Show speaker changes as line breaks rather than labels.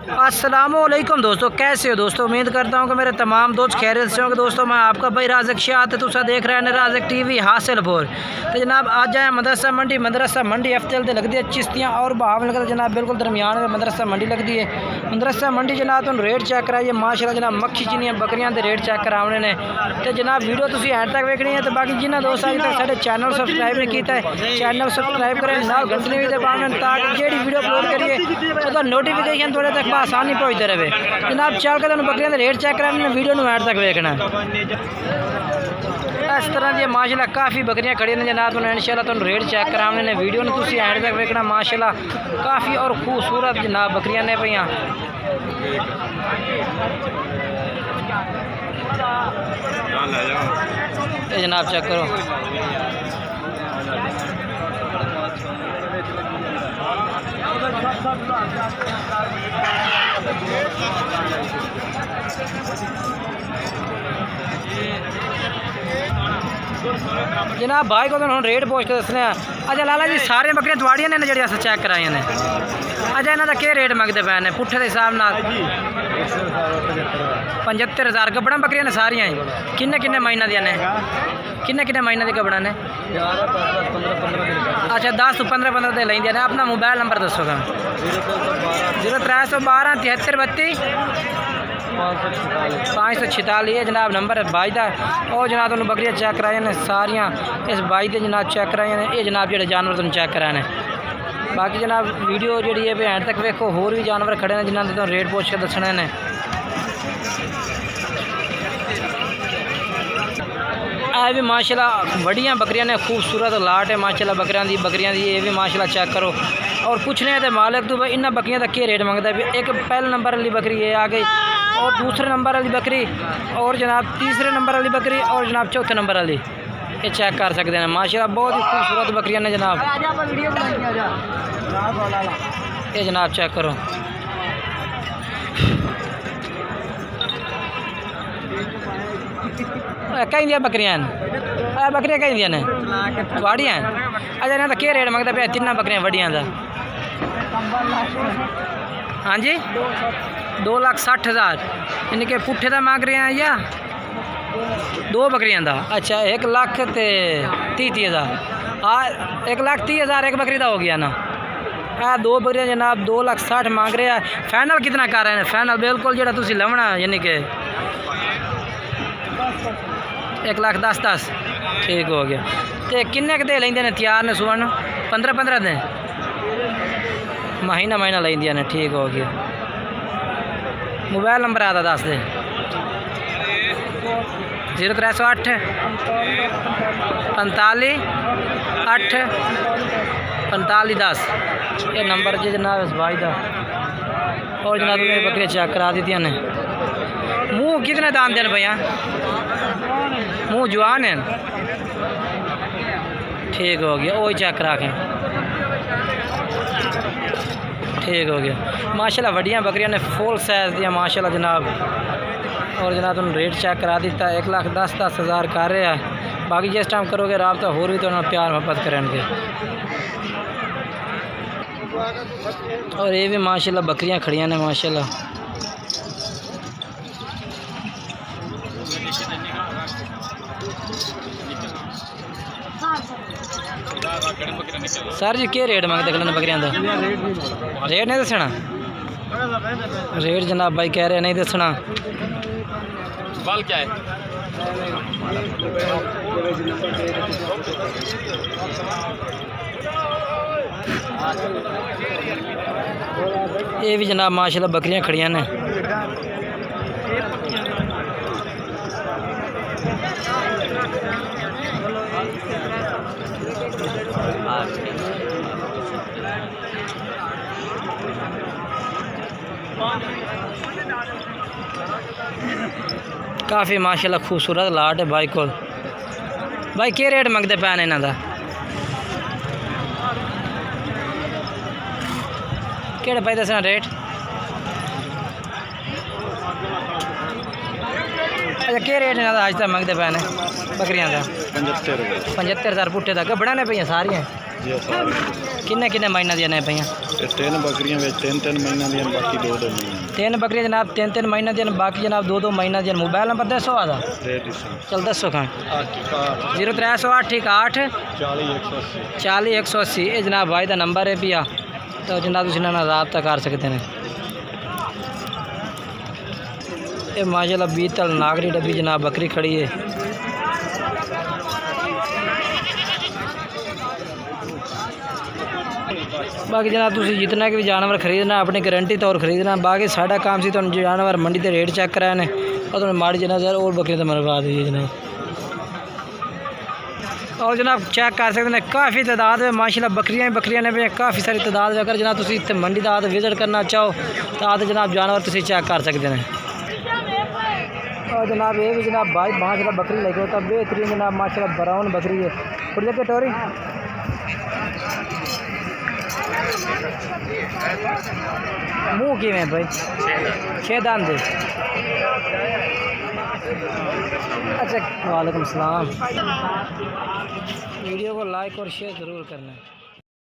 अस्सलामुअलैकुम दोस्तों, कैसे हो दोस्तों। उम्मीद करता हूँ कि मेरे तमाम दोस्त खैरियत से होंगे। दोस्तों मैं आपका भाई राज़िक शाह तुसा देख रहे हैं राज़िक टीवी हासिलपुर। तो जनाब आज आए मदरसा मंडी हफ्ते लगती है चिश्तियाँ और बहाव लगता है जनाब, बिल्कुल दरमियान में मदरसा मंडी लगती है। मदरसा मंडी जनाब तुम रेट चेक कराइए माशाल्लाह जनाब, मक्खी चिनियाँ बकरियाँ के रेट चेक कराने ने। तो जनाब वीडियो तुम एंड तक वेखनी है। तो बाकी जिन्हें दोस्त अभी तक साढ़े चैनल सबसक्राइब नहीं किया है चैनल सबसक्राइब करें, नाल घंटे भी दबाएं ताकि जी वीडियो अपलोड करिए तो नोटिफिकेशन थोड़े तक आसानी पहुँचते रहे। जनाब चल के तुम बकरियां रेट चेक कराने वीडियो में एंड तक वेखना। इस तरह की माशाल्लाह काफ़ी बकरियां खड़ी ने जनाब, तुम इंशाल्लाह तुम रेट चेक कराने ने वीडियो में तुम एंड तक वेखना। माशाल्लाह काफ़ी और खूबसूरत जनाब बकरियां ने पईयां। जनाब चेक करो जनाब भाई को तो रेट पूछ के दसने। अच्छा लाला जी सारे बकरियां थोड़ियां ने जी अस चेक कराई ने। अच्छा इन्हों का क्या रेट मंगते पे ने पुट्ठे के हिसाब न 75,000 गबड़ा बकरियां ने सारिया ही। किन्ने किन्ने महीना दिया ने किन्ने महीना दी गबड़ा ने? अच्छा 10 तो 15 दे लेंदियां ने। अपना मोबाइल नंबर दसो 0312 73 32 546 है जनाब नंबर है भाई का। और जनाब तुम बकरियां चेक कराई ने सारियां इस भाई के जनाब चेक कराई ने। ये जनाब जो जानवर तुम चेक कराने। बाकी जनाब वीडियो जी है एंड तक वेखो, होर भी जानवर खड़े ने जिन्होंने तुम रेट पूछ के दसने ने। भी माशाल्लाह बड़ियां बकरियां ने, खूबसूरत लाट है माशाल्लाह बकरियां दी ये भी माशाल्लाह चेक करो। और पूछने तो मालिक तो भाई इन्होंने बकरियां का क्या रेट मंगता है। एक पहले नंबर वाली बकरी ये आ गई और दूसरे नंबर वाली बकरी और जनाब तीसरे नंबर वाली बकरी और जनाब चौथे नंबर वाली ये चेक कर सकते हैं। माशाल्लाह बहुत ही खूबसूरत बकरियां ने जनाब। ये जनाब चेक करो कहीं दिया बकरियां बकरियां कहीं दिया ने वाड़ियाँ। अच्छा इन्हों का क्या रेट मंगता पे तिना बकरियां वड़ियां का? हाँ जी 2,60,000 यानी कि पुट्ठे का मांग रहे हैं या दो बकरियां का? अच्छा 1,30,000 हाँ 1,30,000 एक बकरी का हो गया ना। दो बकरियां जनाब 2,60,000 मांग रहे हैं। फाइनल कितना कर रहे हैं? फाइनल बिल्कुल जो तुम लवना यानी कि 1,10,000 ठीक हो गया। तो किन्ने के दे लेंदे ने तैयार ने सुवन 15 दिन महीना लेंदियां ने ठीक हो गया। मोबाइल नंबर आता दस दे 0308 45 8 45 10 ये नंबर जी जनाब इस भाई का। और जनाब मेरी बकरियाँ चेक करा दी ने। मुँह कितने दाम देने भैया? मुँह जवान है ठीक हो गया। वही चेक करा के ठीक हो गया। माशाल्लाह वड्डियां बकरियां ने फुल साइज़ दियां माशाल्लाह जनाब। और जनाब तुम रेट चेक करा दिता 1,10,000 कर रहे हैं। बाकी जिस टाइम करोगे राबता होर भी तो प्यार मोहब्बत करेंगे। और ये भी माशाल्लाह बकरियां खड़ियां ने माशाल्लाह। सर जी क्या रेट मंगते खिलाने बकरियां का? रेट नहीं दसना रेट जनाब भाई कह रहे नहीं दसना। क्या है ये भी जनाब माशाल्लाह बकरियां खड़ियां ने। काफ़ी माशाल्लाह खूबसूरत लाट है भाई को। भाई क्या रेट मंगते पैन इन्हों का? केड़े भाई दसना रेट? अच्छा क्या रेट इन्हों का अज तक मंगते पे ने बकरियां का?
75,000
75,000 पुट्ठे का गबड़ा ने पे सारियां
जी सारे
किन्ने किन्ने महीना दियां ने पईयां?
ते 3 बकरियां विच 3 महीना दियां बाकी 2 महीने
3 बकरियां जनाब 3 महीना दियां बाकी जनाब 2 महीना दियां। मोबाइल नंबर दसो आदा
दे दिसन
चल दसो खां
8308
0308
40 180
40 180 ये जनाब भाई का नंबर है पिया, तो जनाब तुम इन्होंने रबता कर सकते हैं। ये माशाल्लाह बीतल नागरी डब्बी जनाब बकरी खड़ी है। बाकी जनाब तुम जितना कि भी जानवर खरीदना अपनी गारंटी तौर खरीदना। बाकी साढ़ा काम से तुम जानवर मंडी के रेट चेक कराने और तुम्हें माड़ी जनाब यार और बकरी तो मरवा दी जनाब। और जनाब चेक कर सकते हैं काफ़ी तादाद में माशाल्लाह बकरियां ने भी काफ़ी सारी तादाद में। अगर जनाब तुम इतने मंडी का विजिट करना चाहो तो आते जनाब जानवर तुम चेक कर सकते हैं। और जनाब ये भी जनाब भाई माशाल्लाह बकरी लगी होता बेहतरीन जनाब माशाल्लाह ब्राउन बकरी है। कुछ जगह टोरी मुँह कि भाई 6 दांत दे। अच्छा वालेकुम सलाम। वीडियो को लाइक और शेयर ज़रूर करना।